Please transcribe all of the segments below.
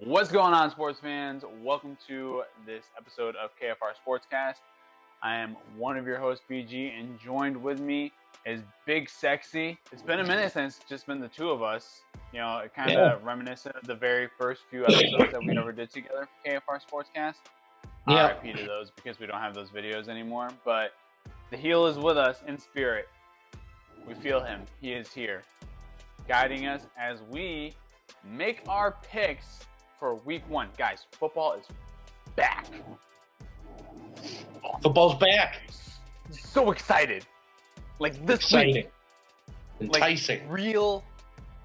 What's going on, sports fans? Welcome to this episode of KFR Sportscast. I am one of your hosts, BG, and joined with me is Big Sexy. It's been a minute since it's just been the two of us. You know, it kind of reminiscent of the very first few episodes that we ever did together for KFR Sportscast. RIP to those because we don't have those videos anymore. But the heel is with us in spirit. We feel him. He is here, guiding us as we make our picks for week one. Guys, football is back. Football's back. So excited. Like this Exciting. week. Enticing. Like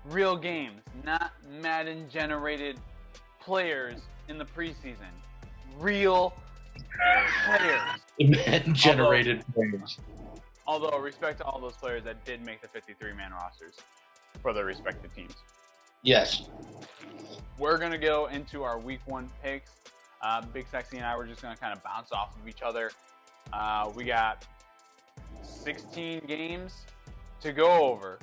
real games, not Madden generated players in the preseason. Real players. Man generated players. Although respect to all those players that did make the 53-man rosters for their respective teams. Yes. We're going to go into our week one picks. Big Sexy and I were just going to kind of bounce off of each other. We got 16 games to go over.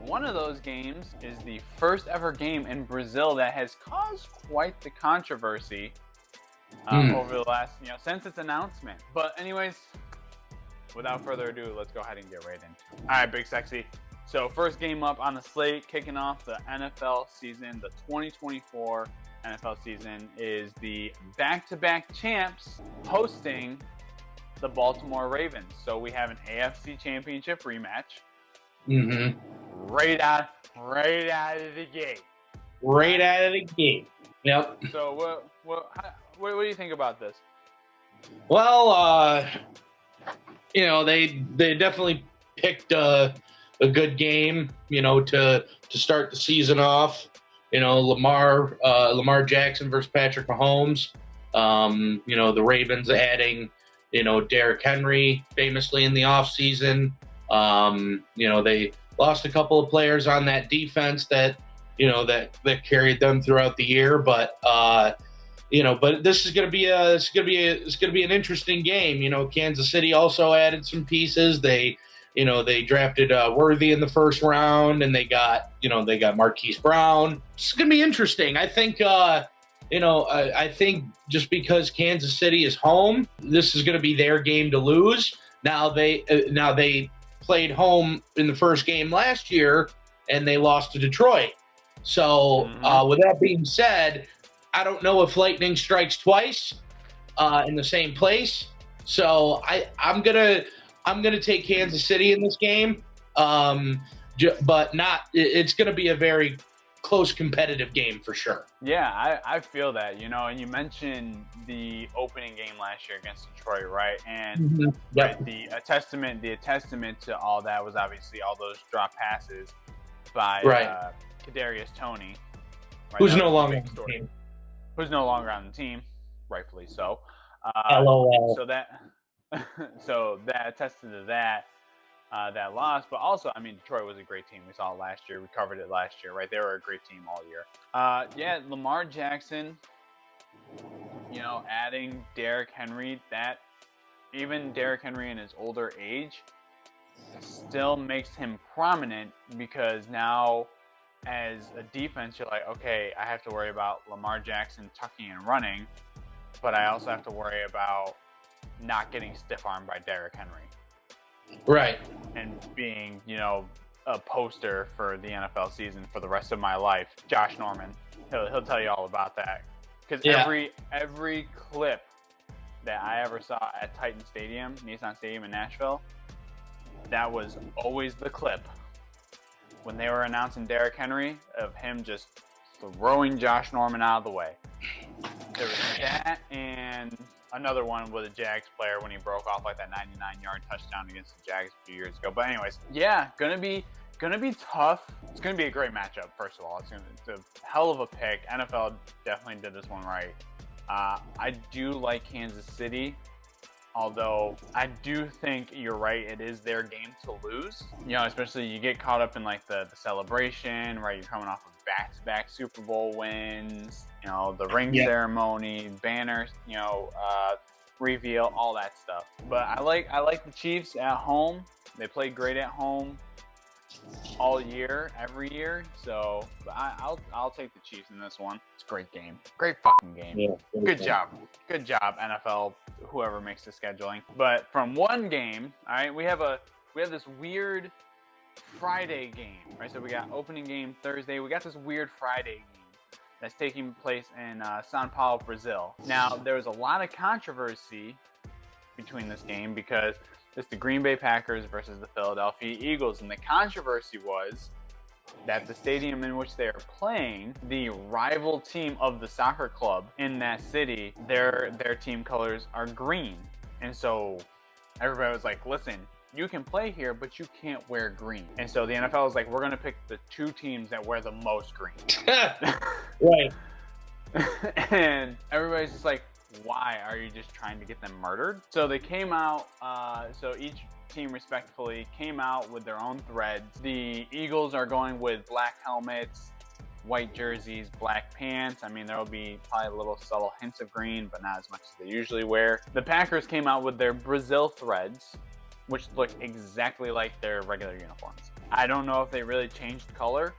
One of those games is the first ever game in Brazil that has caused quite the controversy over the last, since its announcement. But anyways, without further ado, let's go ahead and get right into it. All right, Big Sexy. So first game up on the slate, kicking off the NFL season, the 2024 NFL season, is the back-to-back champs hosting the Baltimore Ravens. So we have an AFC Championship rematch. Mm-hmm. Right out of the gate. Right out of the gate. Yep. So what do you think about this? Well, they definitely picked a good game, to start the season off. Lamar Jackson versus Patrick Mahomes. The Ravens adding, Derrick Henry famously in the offseason. They lost a couple of players on that defense that carried them throughout the year, but this is going to be an interesting game. Kansas City also added some pieces. They drafted Worthy in the first round, and they got Marquise Brown. It's going to be interesting. I think, I think just because Kansas City is home, this is going to be their game to lose. Now they played home in the first game last year, and they lost to Detroit. So with that being said, I don't know if lightning strikes twice in the same place. So I'm gonna take Kansas City in this game, but not. It's gonna be a very close, competitive game for sure. Yeah, I feel that. And you mentioned the opening game last year against Detroit, right? And right, the testament to all that was obviously all those drop passes by Kadarius Toney, right? Who's no longer on the team. Who's no longer on the team, rightfully so. LOL. So that attested to that loss, but also, Detroit was a great team. We saw it last year. We covered it last year, right? They were a great team all year. Lamar Jackson, adding Derrick Henry, that even Derrick Henry in his older age still makes him prominent, because now as a defense, you're like, okay, I have to worry about Lamar Jackson tucking and running, but I also have to worry about not getting stiff-armed by Derrick Henry. Right. And being, a poster for the NFL season for the rest of my life. Josh Norman, he'll tell you all about that. Because every clip that I ever saw at Titan Stadium, Nissan Stadium in Nashville, that was always the clip when they were announcing Derrick Henry, of him just throwing Josh Norman out of the way. There was that, and another one with a Jags player when he broke off like that 99-yard touchdown against the Jags a few years ago. But anyways, gonna be tough. It's gonna be a great matchup. First of all, it's a hell of a pick. NFL definitely did this one right. I do like Kansas City, although I do think you're right. It is their game to lose. Especially you get caught up in like the celebration, right? You're coming off of back-to-back Super Bowl wins, the ring ceremony, banners, reveal, all that stuff. But I like the Chiefs at home. They play great at home. all year, every year. So I'll take the Chiefs in this one. It's a great game, great fucking game. Yeah, good job, NFL. Whoever makes the scheduling. But from one game, all right, we have this weird Friday game, right? So we got opening game Thursday. We got this weird Friday game that's taking place in São Paulo, Brazil. Now, there was a lot of controversy between this game because it's the Green Bay Packers versus the Philadelphia Eagles. And the controversy was that the stadium in which they are playing, the rival team of the soccer club in that city, their team colors are green. And so everybody was like, listen, you can play here, but you can't wear green. And so the NFL is like, we're going to pick the two teams that wear the most green. Right. And everybody's just like, why? Are you just trying to get them murdered? So they came out, so each team respectfully came out with their own threads. The Eagles are going with black helmets, white jerseys, black pants. I mean, there will be probably little subtle hints of green, but not as much as they usually wear. The Packers came out with their Brazil threads, which look exactly like their regular uniforms. I don't know if they really changed the color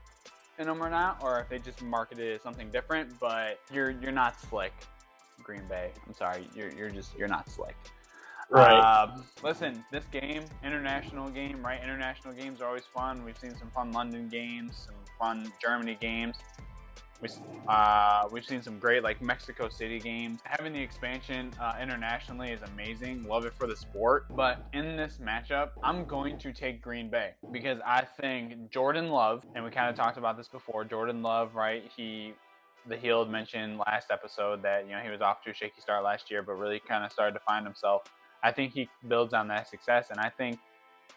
in them or not, or if they just marketed it as something different, but you're not slick, Green Bay. I'm sorry, you're not slick. Right. Listen, this game, international game, right? International games are always fun. We've seen some fun London games, some fun Germany games. We've seen some great like Mexico City games. Having the expansion internationally is amazing. Love it for the sport. But in this matchup, I'm going to take Green Bay because I think Jordan Love, and we kind of talked about this before, Jordan Love, right? The heel had mentioned last episode that, he was off to a shaky start last year, but really kind of started to find himself. I think he builds on that success, and I think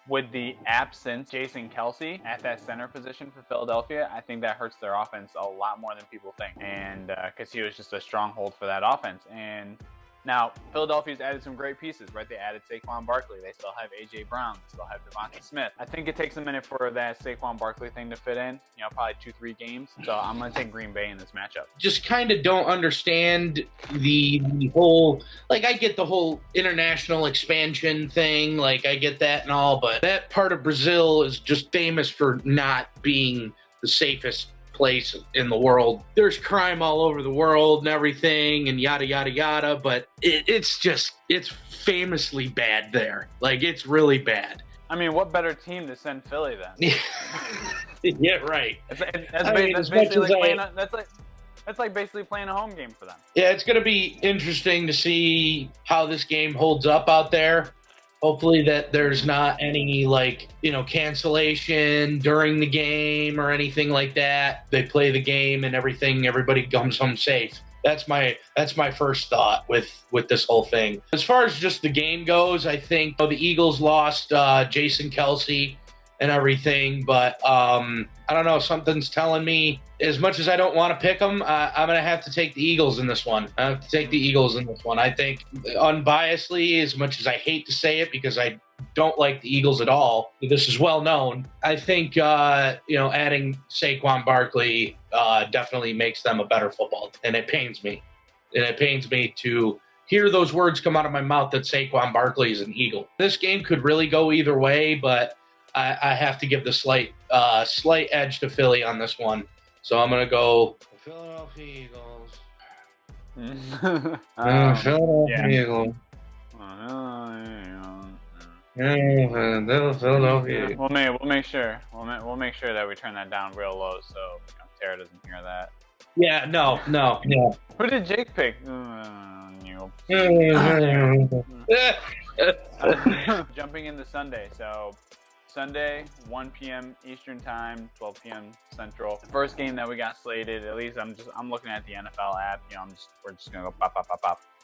with the absence Jason Kelce at that center position for Philadelphia, I think that hurts their offense a lot more than people think, and because he was just a stronghold for that offense. And now Philadelphia's added some great pieces, right? They added Saquon Barkley. They still have A.J. Brown. They still have Devontae Smith. I think it takes a minute for that Saquon Barkley thing to fit in, probably 2-3 games. So I'm going to take Green Bay in this matchup. Just kind of don't understand the whole, like, I get the whole international expansion thing. Like, I get that and all, but that part of Brazil is just famous for not being the safest place in the world. There's crime all over the world and everything and yada yada yada, but it's famously bad there. Like, it's really bad. I mean, what better team to send Philly then? Yeah, right. That's like basically playing a home game for them. Yeah, it's going to be interesting to see how this game holds up out there. Hopefully that there's not any cancellation during the game or anything like that. They play the game and everything. Everybody comes home safe. That's my first thought with this whole thing. As far as just the game goes, I think the Eagles lost Jason Kelce and everything, but I don't know. Something's telling me, as much as I don't want to pick them, I'm going to have to take the Eagles in this one. I have to take the Eagles in this one. I think unbiasedly, as much as I hate to say it because I don't like the Eagles at all, this is well known, I think, adding Saquon Barkley definitely makes them a better football team. And it pains me. And it pains me to hear those words come out of my mouth that Saquon Barkley is an Eagle. This game could really go either way, but I have to give the slight edge to Philly on this one. So I'm going to go Philadelphia Eagles. Philadelphia Eagles. Philadelphia. We'll make sure. We'll make sure that we turn that down real low so Tara doesn't hear that. Yeah, no. Who did Jake pick? Jumping into Sunday. So Sunday, 1 p.m. Eastern Time, 12 p.m. Central. The first game that we got slated, at least I'm looking at the NFL app. We're just gonna go pop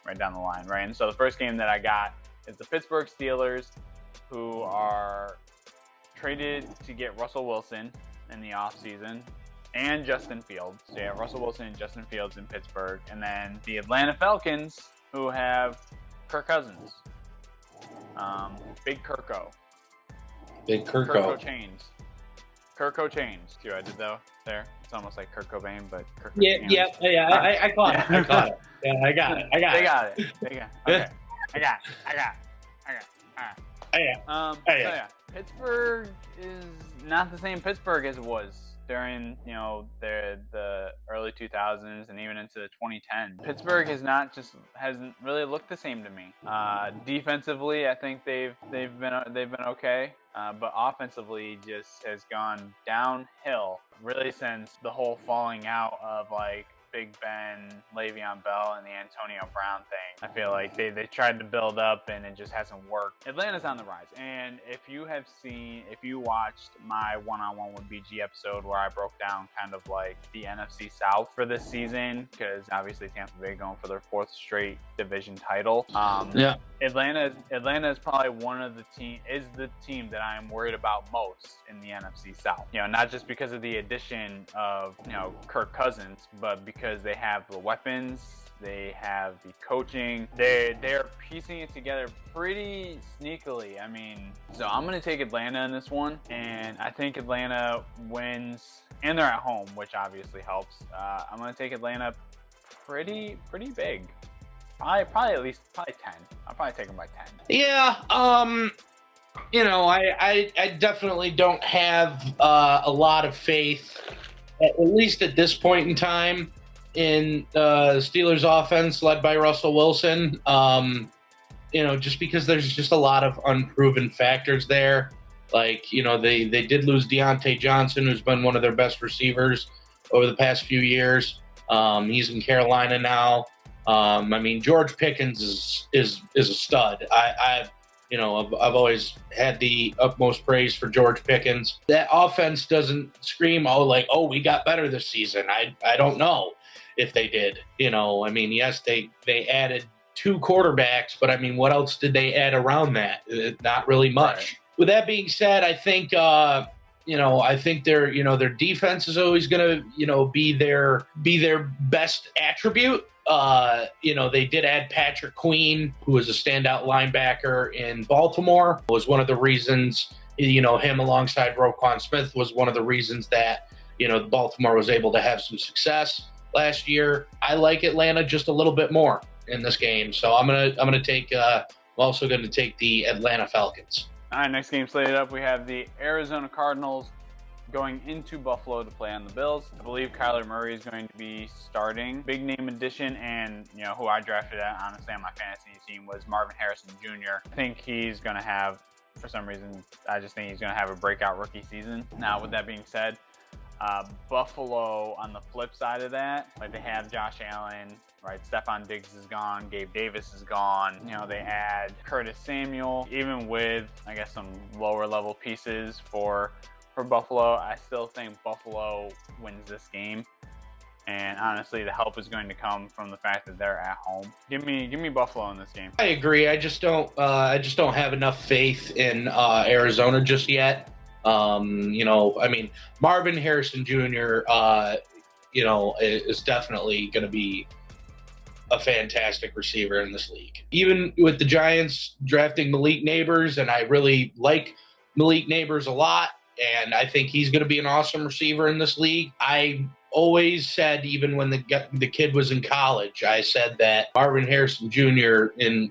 right down the line, right? And so the first game that I got is the Pittsburgh Steelers, who are traded to get Russell Wilson in the offseason and Justin Fields. So yeah, Russell Wilson and Justin Fields in Pittsburgh, and then the Atlanta Falcons, who have Kirk Cousins, Big Kirko. Big Kirko. Kirko Chains. Kirko Chains. See what I did though there? It's almost like Kurt Cobain, but Kirko Chains. Yeah. I caught it. I caught it. Yeah, I got it. They got it. Okay. I got it. All right. Yeah. So yeah, Pittsburgh is not the same Pittsburgh as it was during, you know, the early 2000s and even into the 2010s. Pittsburgh hasn't really looked the same to me. Defensively, I think they've been okay, but offensively just has gone downhill really since the whole falling out of like Big Ben, Le'Veon Bell, and the Antonio Brown thing. I feel like they tried to build up and it just hasn't worked. Atlanta's on the rise. And if you watched my one-on-one with BG episode where I broke down kind of like the NFC South for this season, because obviously Tampa Bay going for their 4th straight division title. Atlanta is probably the team that I am worried about most in the NFC South. You know, not just because of the addition of, you know, Kirk Cousins, but because they have the weapons, they have the coaching. They're piecing it together pretty sneakily. I mean, so I'm gonna take Atlanta in this one, and I think Atlanta wins, and they're at home, which obviously helps. I'm gonna take Atlanta pretty big. Probably at least 10. I'll probably take them by 10. Yeah. You know, I definitely don't have a lot of faith, at least at this point in time, in Steelers offense led by Russell Wilson. You know, just because there's just a lot of unproven factors there. Like, you know, they did lose Deontay Johnson, who's been one of their best receivers over the past few years. He's in Carolina now. I mean, George Pickens is a stud. I've always had the utmost praise for George Pickens. That offense doesn't scream, oh, we got better this season. I don't know if they did. You know, I mean, yes, they added 2 quarterbacks, but I mean, what else did they add around that? Not really much. Right. With that being said, I think their defense is always going to, be their best attribute. They did add Patrick Queen, who was a standout linebacker in Baltimore. Was one of the reasons, him alongside Roquan Smith was one of the reasons that, Baltimore was able to have some success last year. I like Atlanta just a little bit more in this game. So I'm also going to take the Atlanta Falcons. All right, next game slated up, we have the Arizona Cardinals going into Buffalo to play on the Bills. I believe Kyler Murray is going to be starting. Big name addition, and who I drafted honestly on my fantasy team was Marvin Harrison Jr. I think he's going to have, for some reason, I just think he's going to have a breakout rookie season. Now, with that being said, Buffalo on the flip side of that, like they have Josh Allen, right? Stephon Diggs is gone. Gabe Davis is gone. They add Curtis Samuel. Even with, I guess, some lower level pieces for Buffalo, I still think Buffalo wins this game. And honestly, the help is going to come from the fact that they're at home. Give me Buffalo in this game. I agree. I just don't have enough faith in Arizona just yet. Marvin Harrison Jr. Is definitely going to be a fantastic receiver in this league. Even with the Giants drafting Malik Nabers, and I really like Malik Nabers a lot, and I think he's going to be an awesome receiver in this league. I always said, even when the kid was in college, I said that Marvin Harrison Jr.,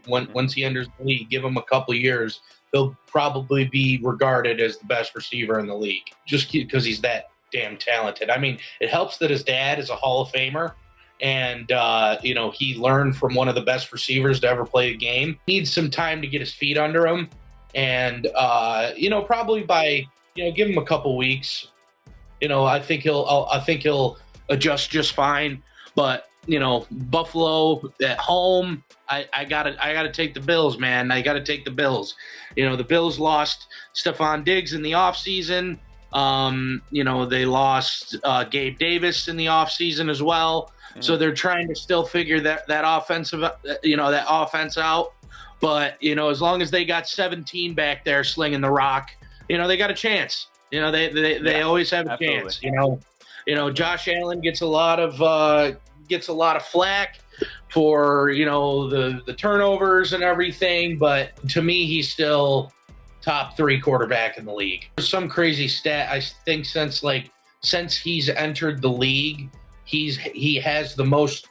once he enters the league, give him a couple of years, he'll probably be regarded as the best receiver in the league, just because he's that damn talented. I mean, it helps that his dad is a Hall of Famer, and he learned from one of the best receivers to ever play a game. Needs some time to get his feet under him, and probably by give him a couple weeks. I think he'll adjust just fine. But Buffalo at home, I gotta take the Bills, man. I gotta take the Bills. The Bills lost Stephon Diggs in the offseason. They lost Gabe Davis in the offseason as well. Mm-hmm. So they're trying to still figure that offense out. But as long as they got 17 back there slinging the rock, they got a chance. They always have a chance. Josh Allen gets a lot of flack for the turnovers and everything, but to me, he's still top 3 quarterback in the league. There's some crazy stat. I think since he's entered the league, he has the most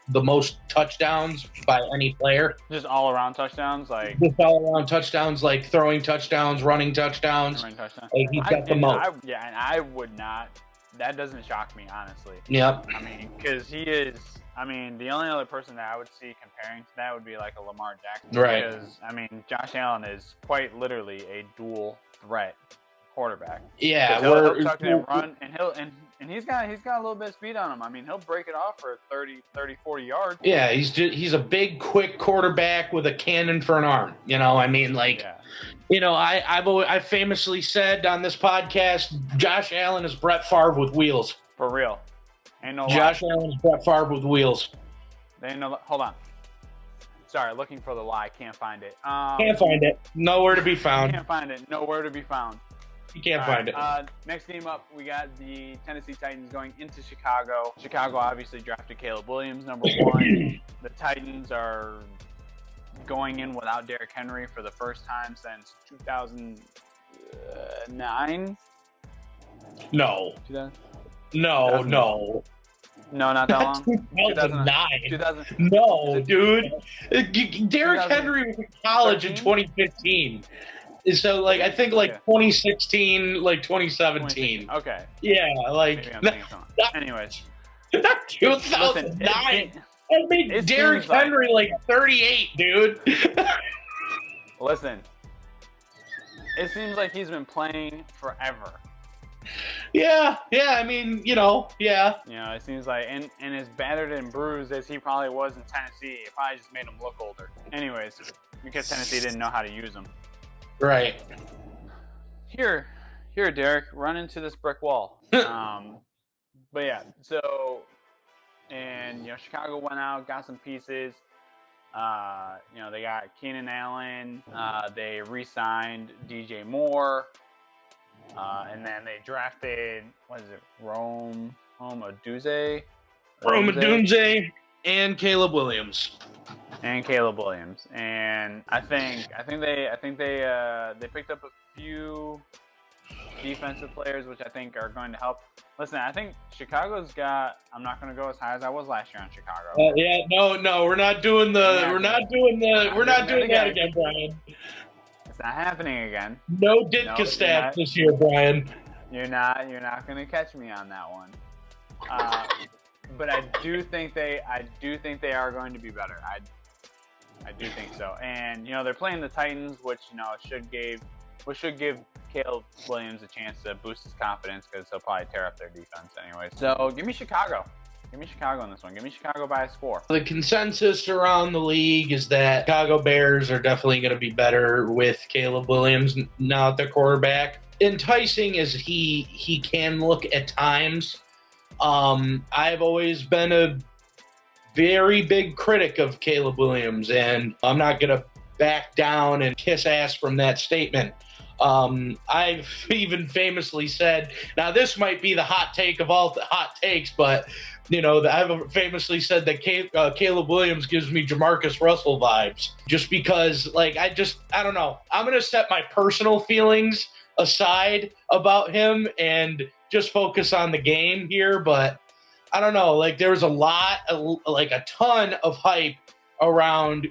touchdowns by any player. Just all around touchdowns, like Just all around touchdowns, like throwing touchdowns, running touchdowns. Like he's got the most. And I would not. That doesn't shock me, honestly. Yep. I mean, because he is. I mean, the only other person that I would see comparing to that would be like a Lamar Jackson. Right. Because I mean, Josh Allen is quite literally a dual threat quarterback. Yeah, he'll tuck and run, and he's got a little bit of speed on him. I mean, he'll break it off for 30, 40 yards. Yeah, he's a big, quick quarterback with a cannon for an arm. You know, I mean, like, you know, I've famously said on this podcast, Josh Allen is Brett Favre with wheels. For real. Ain't no Josh lie. Allen is Brett Favre with wheels. Ain't no, hold on. Sorry, looking for the lie. Can't find it. Can't find it. Nowhere to be found. Can't find it. Nowhere to be found. You can't find it. Next game up, we got the Tennessee Titans going into Chicago. Chicago obviously drafted Caleb Williams, number 1. The Titans are going in without Derrick Henry for the first time since 2009. No. 2000? No. No, not that long. 2009. No, dude. Derrick Henry was in college 13? in 2015. So, like, I think, like, 2016, like, 2017. Okay. Yeah, like, anyways. Not 2009. I made Derrick Henry, like 38, dude. Listen. It seems like he's been playing forever. Yeah, I mean, you know, yeah. You know, it seems like, and as battered and bruised as he probably was in Tennessee, it probably just made him look older. Anyways, because Tennessee didn't know how to use him. Right. Here, Derek, run into this brick wall. But yeah, so, and, you know, Chicago went out, got some pieces. You know, they got Keenan Allen. They re-signed DJ Moore. And then they drafted, what is it, Rome Odunze? Rome Odunze and Caleb Williams. And I think they picked up a few defensive players, which I think are going to help. Listen, I think Chicago's got. I'm not going to go as high as I was last year on Chicago. Yeah, no, we're not doing that again, Brian. It's not happening again. No Ditka stats this year, Brian. You're not going to catch me on that one. But I do think they are going to be better. I do think so. And you know, they're playing the Titans, which, you know, should give Caleb Williams a chance to boost his confidence, because he'll probably tear up their defense anyway. So give me Chicago. Give me Chicago in this one. Give me Chicago by a score. The consensus around the league is that Chicago Bears are definitely going to be better with Caleb Williams now at their quarterback. Enticing as he can look at times, I've always been a very big critic of Caleb Williams, and I'm not going to back down and kiss ass from that statement. I've even famously said, now this might be the hot take of all the hot takes, but you know, I've famously said that Caleb Williams gives me Jamarcus Russell vibes, just because, like, I don't know. I'm going to set my personal feelings aside about him and just focus on the game here. But I don't know, like, there was a ton of hype around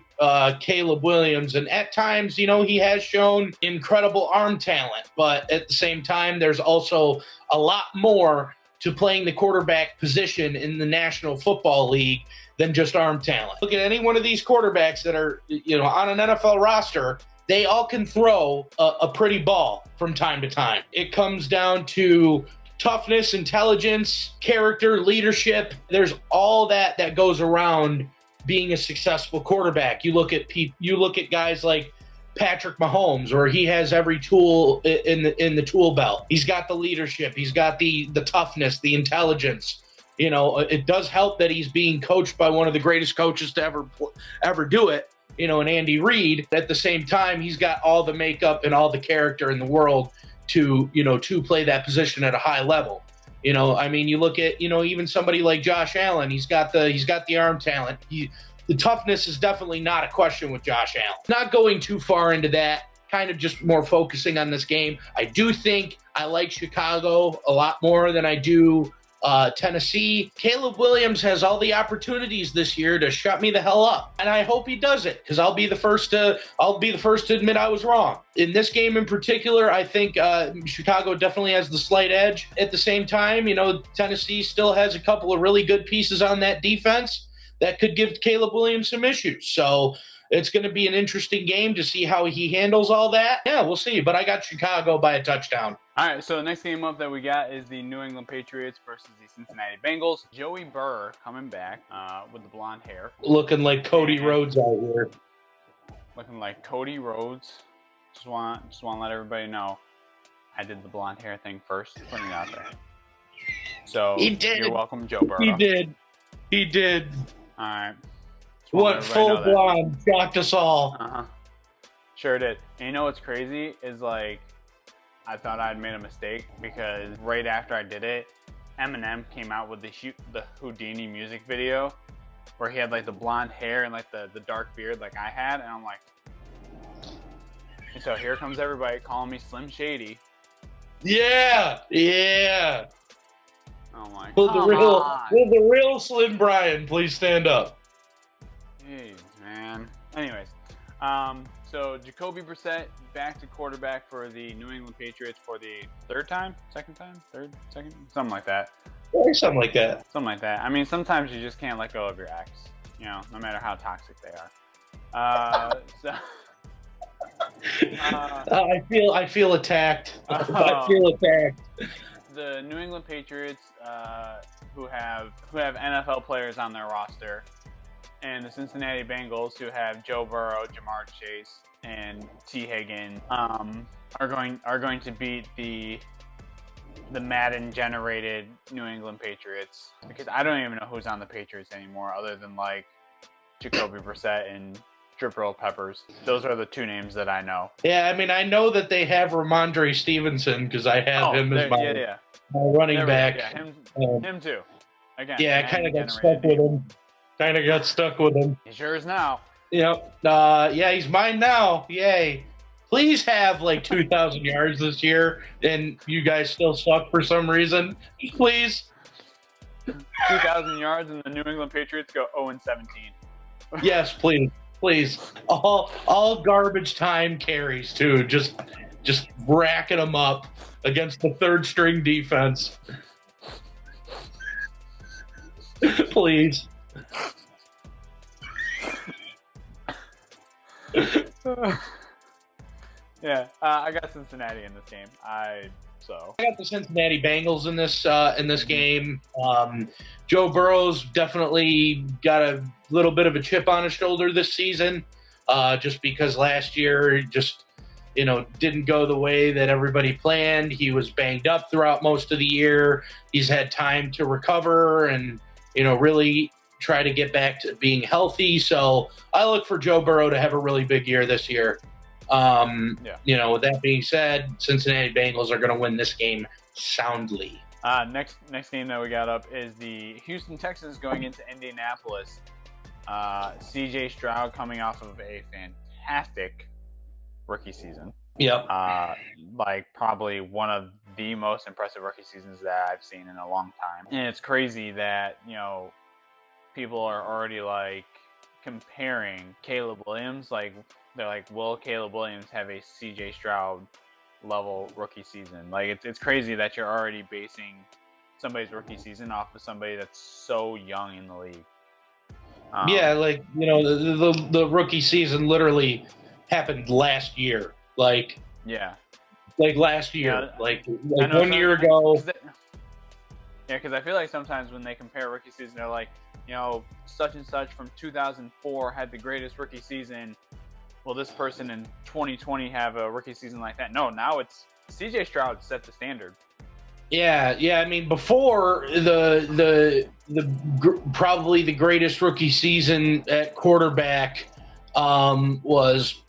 Caleb Williams, and at times, you know, he has shown incredible arm talent, but at the same time, there's also a lot more to playing the quarterback position in the National Football League than just arm talent. Look at any one of these quarterbacks that are, you know, on an NFL roster. They all can throw a pretty ball from time to time. It comes down to toughness, intelligence, character, leadership. There's all that goes around being a successful quarterback. You look at guys like Patrick Mahomes, where he has every tool in the tool belt. He's got the leadership. He's got the toughness, the intelligence. You know, it does help that he's being coached by one of the greatest coaches to ever do it, you know, in Andy Reid. At the same time, he's got all the makeup and all the character in the world to play that position at a high level. You know, I mean, you look at, you know, even somebody like Josh Allen, he's got the arm talent. The toughness is definitely not a question with Josh Allen. Not going too far into that, kind of just more focusing on this game. I do think I like Chicago a lot more than I do Tennessee. Caleb Williams has all the opportunities this year to shut me the hell up, and I hope he does it because I'll be the first to admit I was wrong. In this game in particular, I think Chicago definitely has the slight edge. At the same time, Tennessee still has a couple of really good pieces on that defense that could give Caleb Williams some issues. So it's going to be an interesting game to see how he handles all that. Yeah, we'll see. But I got Chicago by a touchdown. All right, so the next game up that we got is the New England Patriots versus the Cincinnati Bengals. Joey Burr coming back with the blonde hair. Looking like Cody Rhodes out here. Looking like Cody Rhodes. Just want to let everybody know I did the blonde hair thing first, putting it out there. So he did. You're welcome, Joe Burrow. He did. All right. What full blonde shocked us all. Sure did. And you know what's crazy is I thought I'd made a mistake because right after I did it, Eminem came out with the Houdini music video where he had the blonde hair and the dark beard like I had, and I'm like, and so here comes everybody calling me Slim Shady. Yeah. I'm like, will the real Slim Brian please stand up? Jeez, man. Anyways, so Jacoby Brissett back to quarterback for the New England Patriots for the second, something like that. Something like that. I mean, sometimes you just can't let go of your ex, no matter how toxic they are. I feel attacked. I feel attacked. The New England Patriots, who have NFL players on their roster, and the Cincinnati Bengals, who have Joe Burrow, Jamar Chase, and T. Higgins, are going to beat the Madden-generated New England Patriots, because I don't even know who's on the Patriots anymore, other than Jacoby Brissett and Drip Roll Peppers. Those are the two names that I know. Yeah, I mean, I know that they have Ramondre Stevenson because I have him as my running back. Yeah, him too. Again, yeah, I kind of got stuck with him. He sure is now. Yep. Yeah, he's mine now. Yay. Please have 2,000 yards this year, and you guys still suck for some reason. Please. 2,000 yards, and the New England Patriots go 0-17. Yes, please. All garbage time carries too. Just racking them up against the third string defense. Please. Yeah, I got Cincinnati in this game. I got the Cincinnati Bengals in this game. Joe Burrow's definitely got a little bit of a chip on his shoulder this season, just because last year just didn't go the way that everybody planned. He was banged up throughout most of the year. He's had time to recover and really try to get back to being healthy. So I look for Joe Burrow to have a really big year this year. With that being said, Cincinnati Bengals are going to win this game soundly. Next game that we got up is the Houston Texans going into Indianapolis. CJ Stroud coming off of a fantastic rookie season. Yep. Probably one of the most impressive rookie seasons that I've seen in a long time. And it's crazy that, people are already comparing Caleb Williams. They're like, will Caleb Williams have a CJ Stroud level rookie season? It's crazy that you're already basing somebody's rookie season off of somebody that's so young in the league. The rookie season literally happened last year. Last year. Yeah, 1 year ago. Because I feel like sometimes when they compare rookie season, they're like, such and such from 2004 had the greatest rookie season. Will this person in 2020 have a rookie season like that? No, now it's CJ Stroud set the standard. Yeah. I mean, before probably the greatest rookie season at quarterback was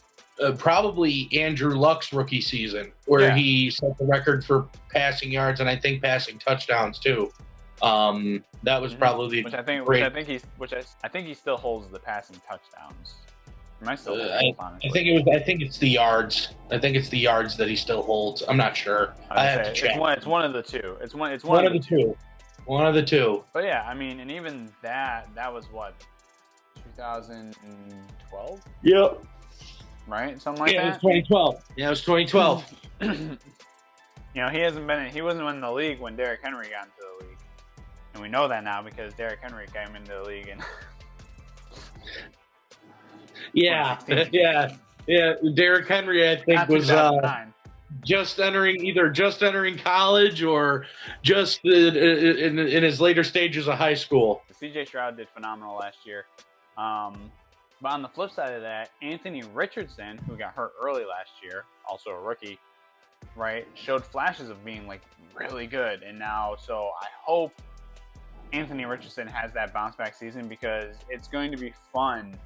probably Andrew Luck's rookie season, where he set the record for passing yards and I think passing touchdowns too. That was probably I think he still holds the passing touchdowns. Am I still I think it's the yards. I think it's the yards that he still holds. I'm not sure. I have to check. It's one of the two. It's one of the two. One of the two. But yeah, I mean, and even that was what, 2012, Yep. right? Something like Yeah, it that. was 2012. Yeah, it was 2012. You know, he wasn't in the league when Derrick Henry got into the league, and we know that now because Derrick Henry came into the league and. Yeah. Derrick Henry, I think, was just entering college or just in his later stages of high school. C.J. Stroud did phenomenal last year. But on the flip side of that, Anthony Richardson, who got hurt early last year, also a rookie, right, showed flashes of being like really good. And now, so I hope Anthony Richardson has that bounce back season because it's going to be fun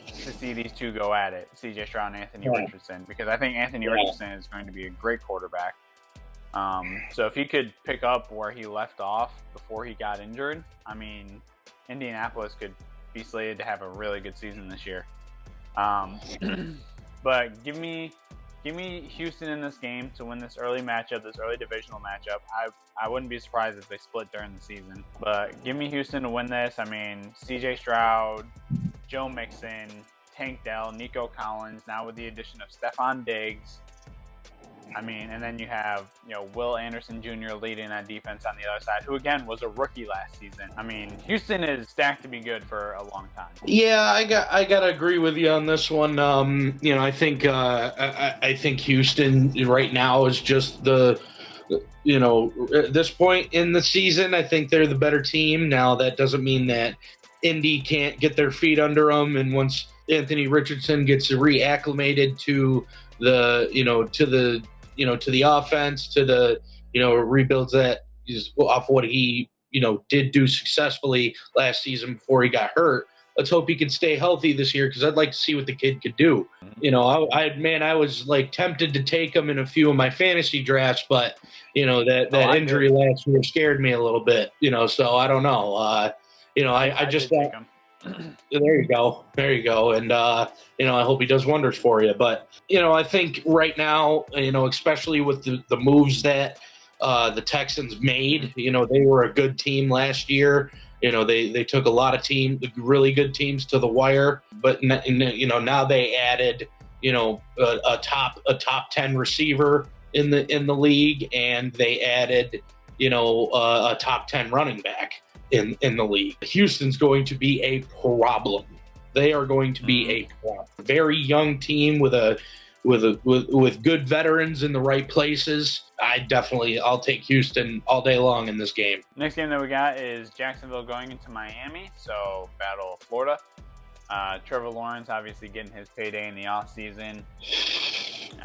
to see these two go at it, C.J. Stroud and Anthony Richardson, because I think Anthony Richardson is going to be a great quarterback. So if he could pick up where he left off before he got injured, I mean, Indianapolis could be slated to have a really good season this year. But give me Houston in this game to win this early matchup, this early divisional matchup. I wouldn't be surprised if they split during the season. But give me Houston to win this. I mean, C.J. Stroud, Joe Mixon, Tank Dell, Nico Collins, now with the addition of Stephon Diggs. I mean, and then you have, Will Anderson Jr. leading that defense on the other side, who again was a rookie last season. I mean, Houston is stacked to be good for a long time. Yeah, I gotta agree with you on this one. I think Houston right now is just at this point in the season, I think they're the better team. Now that doesn't mean that Indy can't get their feet under them, and once Anthony Richardson gets reacclimated to the offense, to the rebuilds that is off what he did do successfully last season before he got hurt. Let's hope he can stay healthy this year because I'd like to see what the kid could do. I was like tempted to take him in a few of my fantasy drafts, but that injury last year scared me a little bit. So I don't know. I just thought. There you go. And, I hope he does wonders for you. But, I think right now, especially with the moves that the Texans made, they were a good team last year. They took a lot of really good teams to the wire. But, now they added, a top 10 receiver in the league, and they added, a top 10 running back in the league. Houston's going to be a problem. They are going to be a problem. Very young team with good veterans in the right places. I'll take Houston all day long in this game. Next game that we got is Jacksonville going into Miami, so Battle of Florida. Trevor Lawrence obviously getting his payday in the offseason.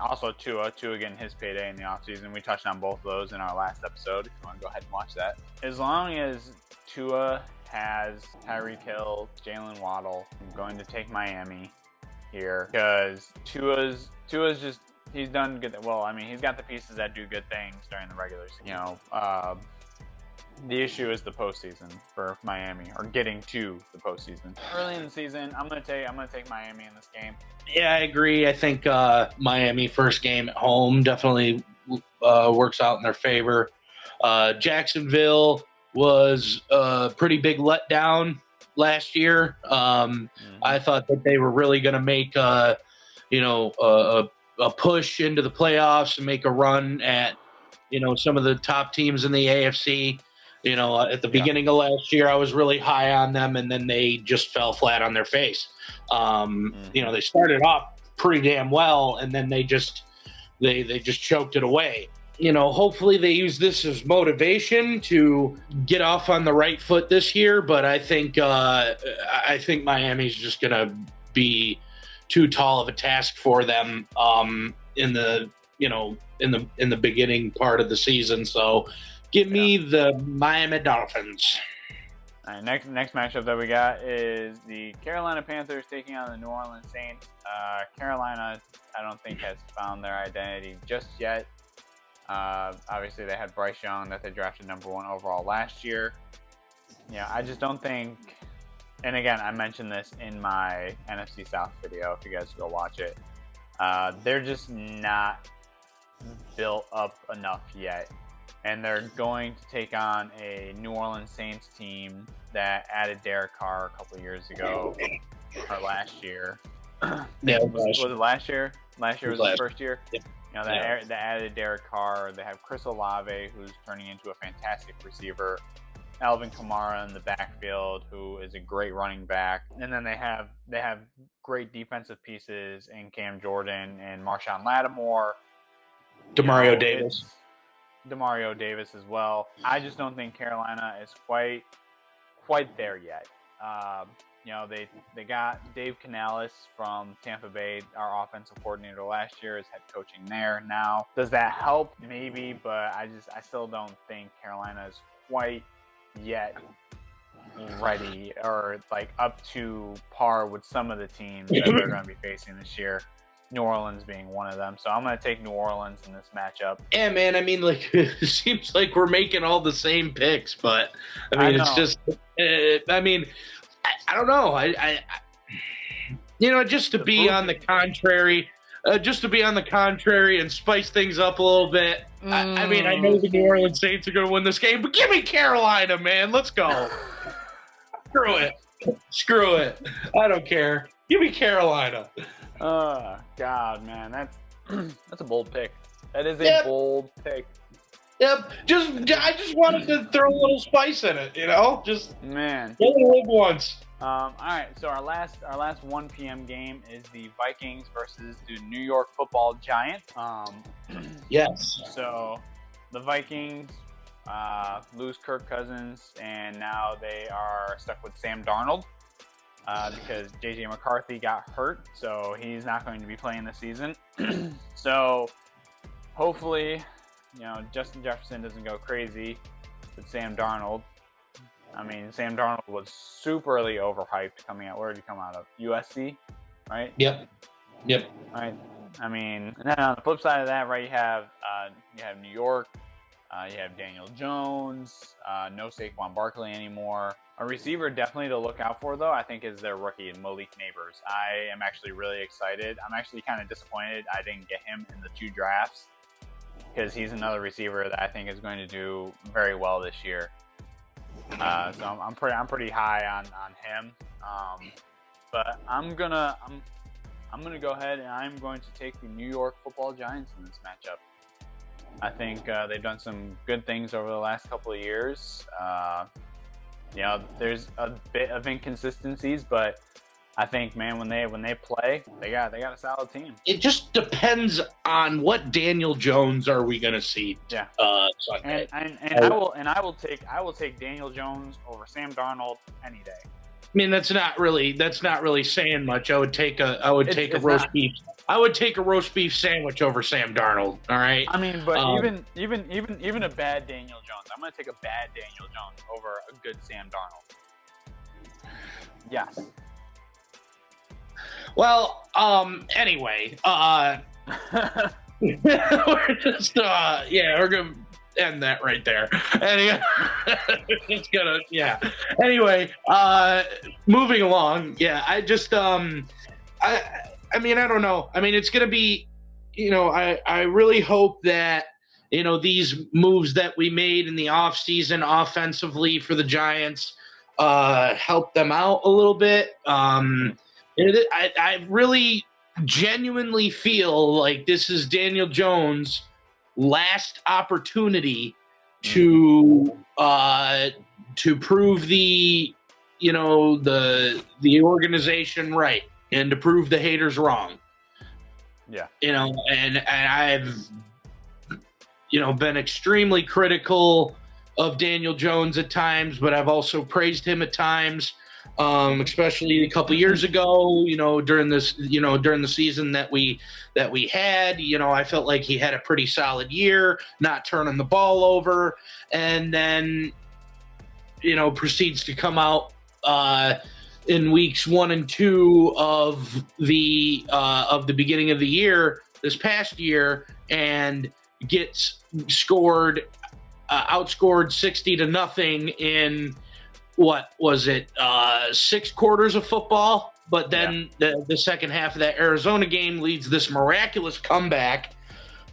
Also Tua getting his payday in the offseason. We touched on both of those in our last episode if you want to go ahead and watch that. As long as Tua has Tyreek Hill, Jalen Waddle, I'm going to take Miami here because Tua's just, he's done good. Well, I mean, he's got the pieces that do good things during the regular season. The issue is the postseason for Miami, or getting to the postseason. Early in the season, I'm gonna take Miami in this game. Yeah, I agree. I think Miami first game at home definitely works out in their favor. Jacksonville was a pretty big letdown last year. I thought that they were really going to make a push into the playoffs and make a run at some of the top teams in the AFC. At the beginning of last year, I was really high on them, and then they just fell flat on their face. They started off pretty damn well, and then they just choked it away. Hopefully they use this as motivation to get off on the right foot this year. But I think Miami's just going to be too tall of a task for them in the beginning part of the season. So give me the Miami Dolphins. All right, next matchup that we got is the Carolina Panthers taking on the New Orleans Saints. Carolina, I don't think, has found their identity just yet. Obviously, they had Bryce Young that they drafted #1 overall last year. I just don't think, and again, I mentioned this in my NFC South video, if you guys go watch it. They're just not built up enough yet and they're going to take on a New Orleans Saints team that added Derek Carr a couple years ago, or last year. Yeah, was it last year? Last year was the first year. Yeah. You know, they added Derek Carr. They have Chris Olave, who's turning into a fantastic receiver. Alvin Kamara in the backfield, who is a great running back, and then they have great defensive pieces in Cam Jordan and Marshawn Lattimore, Demario Davis as well. I just don't think Carolina is quite there yet. You know, they got Dave Canales from Tampa Bay, our offensive coordinator last year, is head coaching there now. Does that help? Maybe, but I still don't think Carolina is quite yet ready or like up to par with some of the teams that they're going to be facing this year. New Orleans being one of them. So I'm going to take New Orleans in this matchup. Yeah, man. I mean, like, it seems like we're making all the same picks, but I mean, it's just, I mean, I don't know. I you know, just to be on the contrary and spice things up a little bit. I mean, I know the New Orleans Saints are going to win this game, but give me Carolina, man. Let's go. Screw it. I don't care. Give me Carolina. God, man, that's a bold pick. That is a bold pick. Yep. I just wanted to throw a little spice in it, you know? Just man. live once. All right, so our last 1 p.m. game is the Vikings versus the New York Football Giants. Yes. So the Vikings lose Kirk Cousins, and now they are stuck with Sam Darnold because J.J. McCarthy got hurt, so he's not going to be playing this season. So hopefully, you know, Justin Jefferson doesn't go crazy with Sam Darnold. I mean, Sam Darnold was superly overhyped coming out. Where did he come out of? USC, right? Yep. Right. I mean, and then on the flip side of that, right, you have New York, you have Daniel Jones, no Saquon Barkley anymore. A receiver definitely to look out for, though, I think, is their rookie, Malik Neighbors. I am actually really excited. I'm actually kind of disappointed I didn't get him in the 2 drafts because he's another receiver that I think is going to do very well this year. So I'm pretty high on him. But I'm gonna go ahead and I'm going to take the New York Football Giants in this matchup. I think they've done some good things over the last couple of years. You know, there's a bit of inconsistencies, but I think, man, when they play, they got a solid team. It just depends on what Daniel Jones are we gonna see. Yeah. Sunday. And I will take Daniel Jones over Sam Darnold any day. I mean, that's not really saying much. I would take a roast beef sandwich over Sam Darnold. All right. I mean, but even a bad Daniel Jones, I'm gonna take a bad Daniel Jones over a good Sam Darnold. Yes. Well, anyway, we're gonna end that right there. Anyway, Anyway, moving along. Yeah, I mean, I don't know. I mean, it's gonna be, you know, I really hope that, you know, these moves that we made in the offseason offensively for the Giants help them out a little bit. I really genuinely feel like this is Daniel Jones' last opportunity to prove the organization right and to prove the haters wrong. Yeah. You know, and I've, you know, been extremely critical of Daniel Jones at times, but I've also praised him at times. Especially a couple years ago, you know, during the season that we had, you know, I felt like he had a pretty solid year, not turning the ball over, and then, you know, proceeds to come out in weeks 1 and 2 of the beginning of the year, this past year, and gets outscored 60-0 in. What was it? 6 quarters of football, but then the second half of that Arizona game leads this miraculous comeback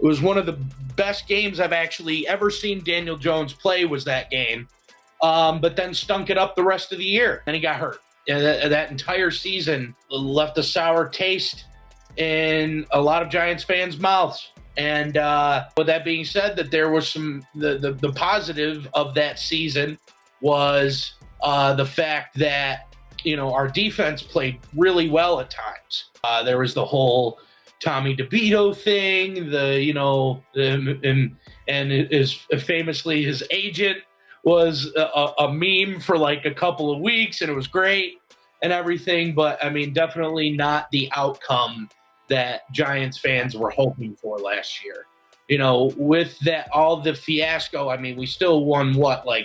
It was one of the best games I've actually ever seen Daniel Jones play was that game. But then stunk it up the rest of the year. And he got hurt. And that entire season left a sour taste in a lot of Giants fans' mouths. And with that being said, that there was the positive of that season was the fact that, our defense played really well at times. There was the whole Tommy DeVito thing, and his famously his agent was a meme for like a couple of weeks, and it was great and everything. But I mean, definitely not the outcome that Giants fans were hoping for last year. With that, all the fiasco, I mean, we still won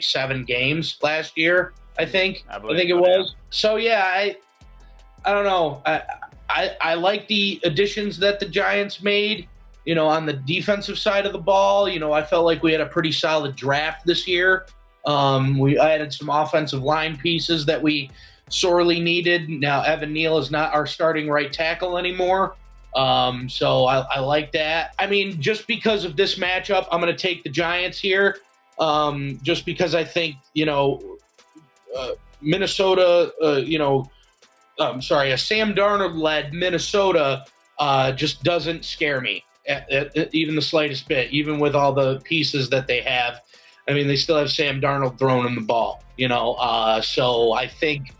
7 games last year, I think. I think it was. Yeah. So yeah, I don't know. I like the additions that the Giants made, on the defensive side of the ball. I felt like we had a pretty solid draft this year. We added some offensive line pieces that we sorely needed. Now, Evan Neal is not our starting right tackle anymore. So I like that. I mean, just because of this matchup, I'm going to take the Giants here. Just because I think, Minnesota, a Sam Darnold-led Minnesota just doesn't scare me at even the slightest bit, even with all the pieces that they have. I mean, they still have Sam Darnold throwing them the ball, so I think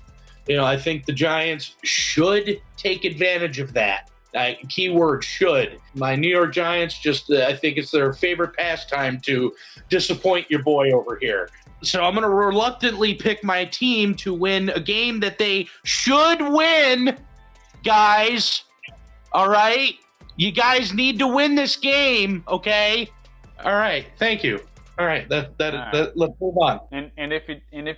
the Giants should take advantage of that. Keyword should. My New York Giants I think it's their favorite pastime to disappoint your boy over here. So I'm going to reluctantly pick my team to win a game that they should win, guys. All right? You guys need to win this game, okay? All right. Thank you. All right. Let's move on. And if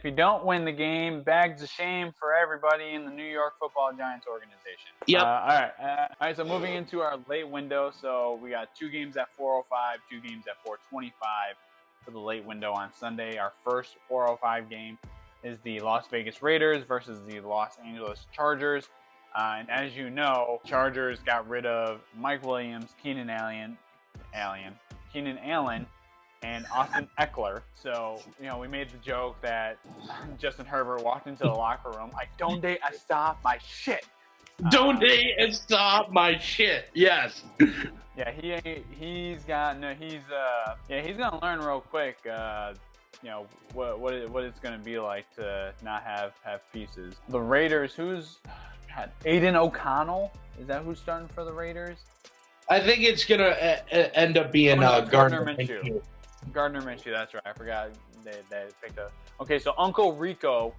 you don't win the game, bags of shame for everybody in the New York Football Giants organization. Yep. All right. So moving into our late window, so we got 2 games at 4:05, 2 games at 4:25 for the late window on Sunday. Our first 4:05 game is the Las Vegas Raiders versus the Los Angeles Chargers. And as you know, Chargers got rid of Mike Williams, Keenan Allen, and Austin Eckler. So, we made the joke that Justin Herbert walked into the locker room like, don't they stop my shit. Don't they stop my shit. Yes. Yeah, he's gonna learn real quick, what it's gonna be like to not have pieces. The Raiders, Aiden O'Connell? Is that who's starting for the Raiders? I think it's gonna end up being Gardner Minshew. Gardner Minshew, that's right. I forgot they picked up. Okay, so Uncle Rico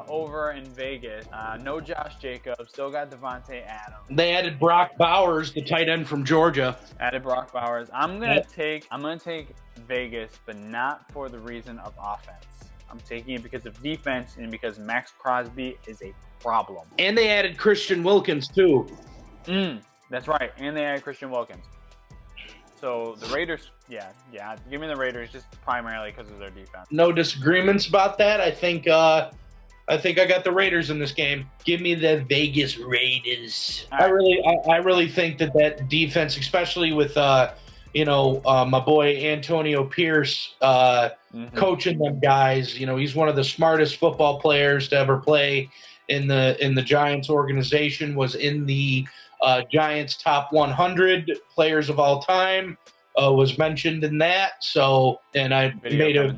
over in Vegas. No Josh Jacobs. Still got Devontae Adams. They added Brock Bowers, the tight end from Georgia. Added Brock Bowers. I'm gonna take Vegas, but not for the reason of offense. I'm taking it because of defense and because Max Crosby is a problem. And they added Christian Wilkins too. That's right. And they added Christian Wilkins. So the Raiders, yeah, give me the Raiders just primarily because of their defense. No disagreements about that. I think I got the Raiders in this game. Give me the Vegas Raiders. Right. I really think that defense, especially with my boy Antonio Pierce coaching them guys. He's one of the smartest football players to ever play in the Giants organization. Was in the Giants top 100 players of all time, was mentioned in that. So, and I made a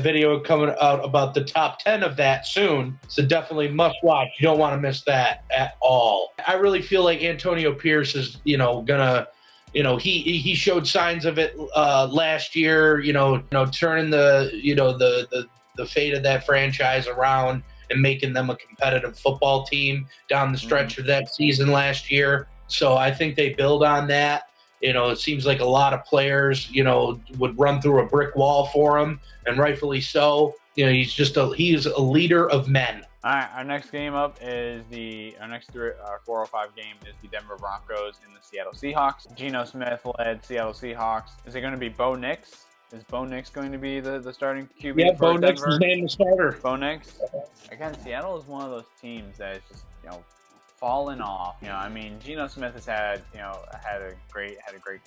video coming out about the top 10 of that soon. So definitely must watch. You don't want to miss that at all. I really feel like Antonio Pierce is, gonna, he showed signs of it last year, turning the fate of that franchise around and making them a competitive football team down the stretch of that season last year. So I think they build on that. It seems like a lot of players, would run through a brick wall for him, and rightfully so. He's a leader of men. All right, our next game up is our 4:05 game is the Denver Broncos and the Seattle Seahawks. Geno Smith led Seattle Seahawks. Is it going to be Bo Nix? Is Bo Nix going to be the starting QB? Yeah, for Bo Nix is named the starter. Bo Nix. Again, Seattle is one of those teams that is just fallen off. You know, I mean, Geno Smith has had a great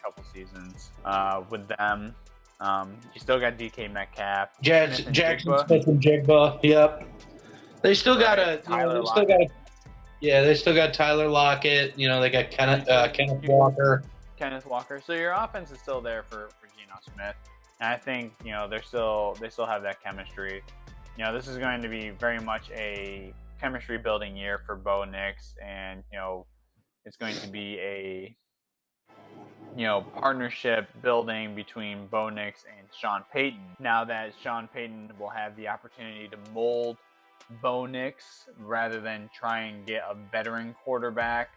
couple seasons with them. You still got DK Metcalf, Jackson Smith and Jigba. Yep. They still got they still got Tyler Lockett. You know, they got Kenneth Walker. Kenneth Walker. So your offense is still there for Geno Smith, and I think they still have that chemistry. You know, this is going to be very much a chemistry building year for Bo Nix, and it's going to be a partnership building between Bo Nix and Sean Payton. Now that Sean Payton will have the opportunity to mold Bo Nix rather than try and get a veteran quarterback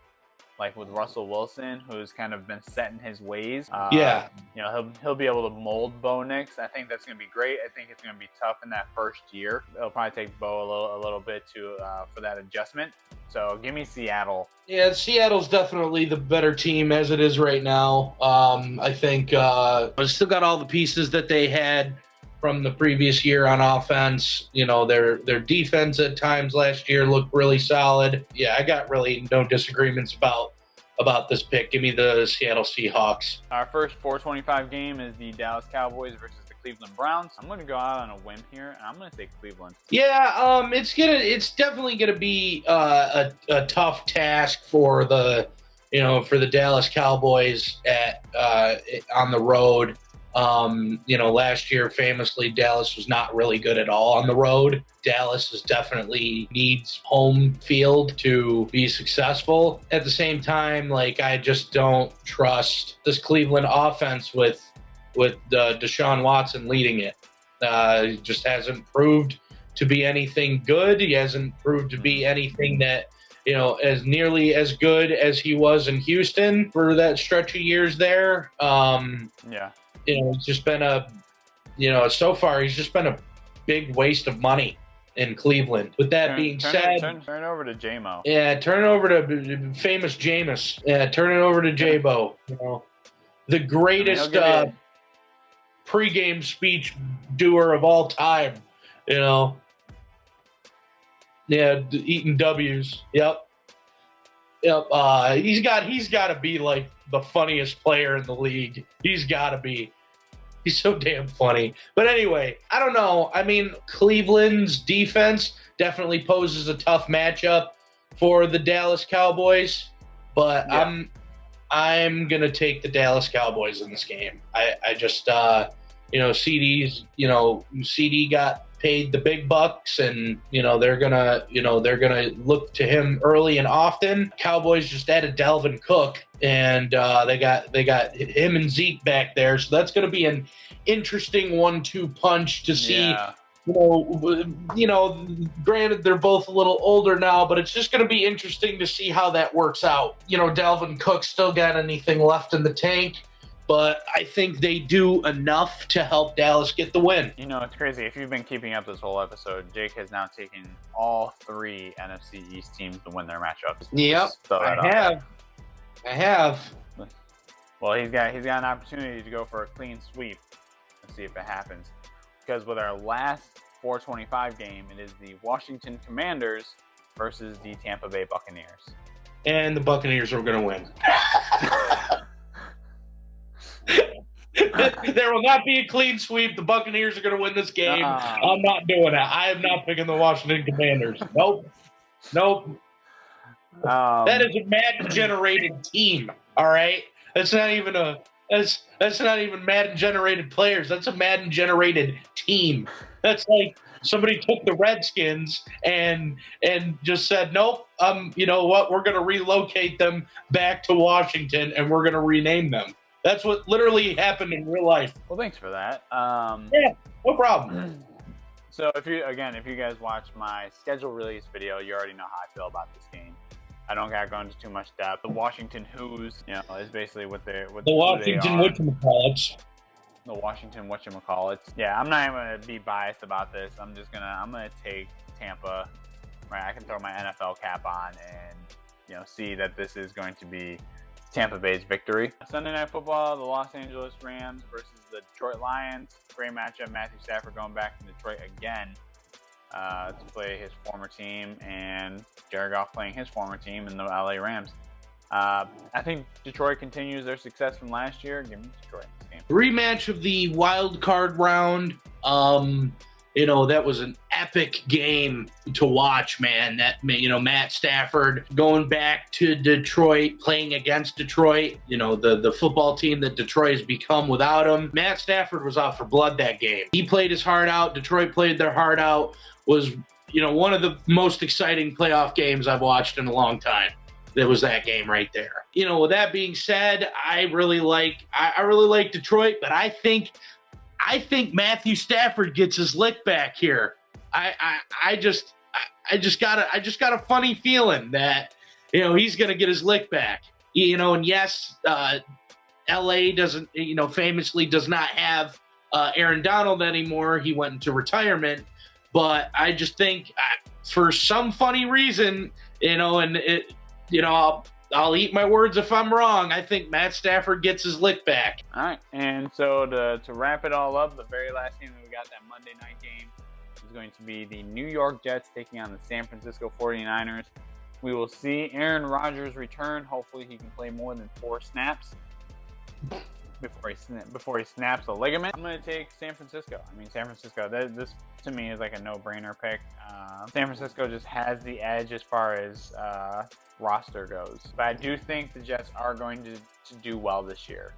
like with Russell Wilson, who's kind of been set in his ways. He'll be able to mold Bo Nix. I think that's going to be great. I think it's going to be tough in that first year. It'll probably take Bo a little bit for that adjustment. So give me Seattle. Yeah, Seattle's definitely the better team as it is right now. I think but still got all the pieces that they had from the previous year on offense. You know, their defense at times last year looked really solid. Yeah, I got really no disagreements about this pick. Give me the Seattle Seahawks. Our first 425 game is the Dallas Cowboys versus the Cleveland Browns. I'm going to go out on a whim here, and I'm going to say Cleveland. Yeah, it's definitely gonna be a tough task for the Dallas Cowboys on the road. Last year, famously, Dallas was not really good at all on the road. Dallas definitely needs home field to be successful. At the same time, I just don't trust this Cleveland offense with Deshaun Watson leading it. He just hasn't proved to be anything good. He hasn't proved to be anything that, as nearly as good as he was in Houston for that stretch of years there. It's just been so far he's just been a big waste of money in Cleveland. With that being said, turn over to J-Mo. Yeah, turn it over to famous Jameis. Yeah, turn it over to J-Bo. The greatest pregame speech doer of all time. Eating W's. Yep. He's got to be like the funniest player in the league. He's got to be. He's so damn funny. But anyway, I don't know. I mean, Cleveland's defense definitely poses a tough matchup for the Dallas Cowboys, but yeah. I'm gonna take the Dallas Cowboys in this game. I just CD got paid the big bucks, and they're gonna look to him early and often. Cowboys just added Dalvin Cook, and they got him and Zeke back there, so that's gonna be an interesting 1-2 punch to see. Granted they're both a little older now, but it's just going to be interesting to see how that works out. Dalvin Cook still got anything left in the tank, but I think they do enough to help Dallas get the win. It's crazy. If you've been keeping up this whole episode, Jake has now taken all 3 NFC East teams to win their matchups. Yep, I have. Well, he's got an opportunity to go for a clean sweep. Let's see if it happens. Because with our last 425 game, it is the Washington Commanders versus the Tampa Bay Buccaneers. And the Buccaneers are going to win. There will not be a clean sweep. The Buccaneers are going to win this game. I'm not doing that. I am not picking the Washington Commanders. Nope. That is a Madden-generated team, all right? That's not even That's not even Madden-generated players. That's a Madden-generated team. That's like somebody took the Redskins and just said, nope, you know what? We're going to relocate them back to Washington, and we're going to rename them. That's what literally happened in real life. Well, thanks for that. Yeah, no problem. So if you guys watch my schedule release video, you already know how I feel about this game. I don't got to go into too much depth. The Washington Who's, is basically what the Washington whatchamacallits. The Washington whatchamacallits. Yeah, I'm not even going to be biased about this. I'm going to take Tampa. Right, I can throw my NFL cap on and see that this is going to be Tampa Bay's victory. Sunday Night Football, the Los Angeles Rams versus the Detroit Lions. Great matchup. Matthew Stafford going back to Detroit again. to play his former team, and Jared Goff playing his former team in the LA Rams. I think Detroit continues their success from last year. Give me Detroit in this game. Rematch of the wild card round. That was an epic game to watch, man. Matt Stafford going back to Detroit, playing against Detroit, the football team that Detroit has become without him. Matt Stafford was out for blood that game. He played his heart out. Detroit played their heart out. Was, one of the most exciting playoff games I've watched in a long time. There was that game right there. With that being said, I really like Detroit, but I think Matthew Stafford gets his lick back here. I just got a funny feeling that he's gonna get his lick back. And yes, LA doesn't famously does not have Aaron Donald anymore. He went into retirement, but I just think for some funny reason, I'll eat my words if I'm wrong. I think Matt Stafford gets his lick back. All right, and so to wrap it all up, the very last game that we got, that Monday night game, is going to be the New York Jets taking on the San Francisco 49ers. We will see Aaron Rodgers return. Hopefully he can play more than 4 snaps before he snaps a ligament. I'm going to take San Francisco. San Francisco, this to me is like a no-brainer pick. San Francisco just has the edge as far as roster goes. But I do think the Jets are going to do well this year.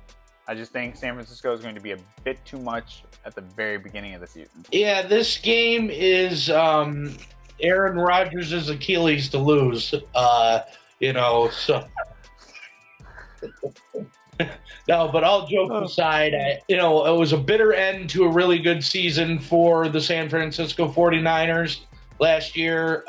I just think San Francisco is going to be a bit too much at the very beginning of the season. Yeah, this game is Aaron Rodgers' Achilles to lose. So... No, but all jokes aside, it was a bitter end to a really good season for the San Francisco 49ers last year.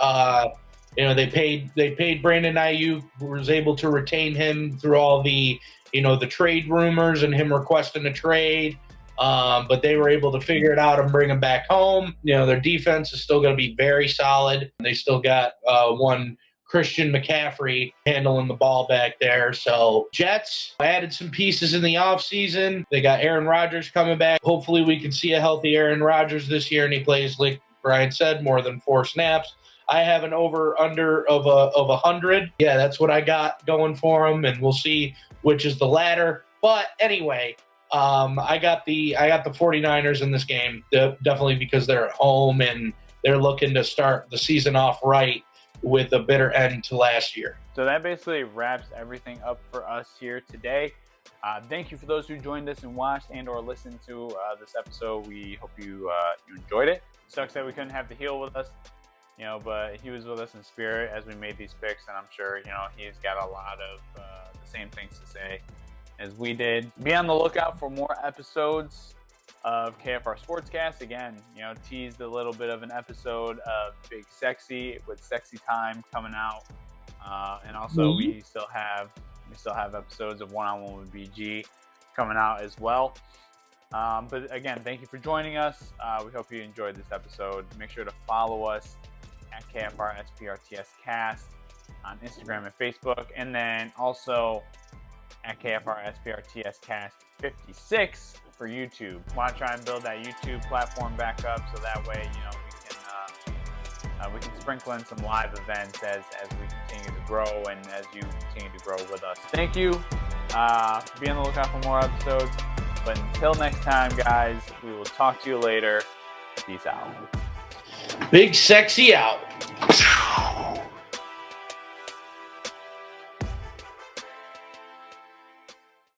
They paid Brandon Ayuk, was able to retain him through all the, the trade rumors and him requesting a trade. But they were able to figure it out and bring him back home. Their defense is still going to be very solid. They still got one Christian McCaffrey handling the ball back there. So Jets added some pieces in the offseason. They got Aaron Rodgers coming back. Hopefully we can see a healthy Aaron Rodgers this year, and he plays, like Brian said, more than 4 snaps. I have an over-under of 100. Yeah, that's what I got going for him, and we'll see which is the latter. But anyway, I got the 49ers in this game, definitely because they're at home and they're looking to start the season off right with a bitter end to last year. So that basically wraps everything up for us here today. Thank you for those who joined us and watched and or listened to this episode. We hope you enjoyed it. Sucks that we couldn't have the heel with us, but he was with us in spirit as we made these picks, and I'm sure he's got a lot of the same things to say as we did. Be on the lookout for more episodes of KFR Sportscast. Again, teased a little bit of an episode of Big Sexy with Sexy Time coming out, and also we still have episodes of One-on-One with BG coming out as well. But again, thank you for joining us. We hope you enjoyed this episode. Make sure to follow us at KFR SPRTS Cast on Instagram and Facebook, and then also at KFR SPRTS Cast 56 for YouTube. Want to try and build that YouTube platform back up so that way we can sprinkle in some live events as we continue to grow and as you continue to grow with us. Thank you. Be on the lookout for more episodes. But until next time, guys, we will talk to you later. Peace out. Big Sexy out.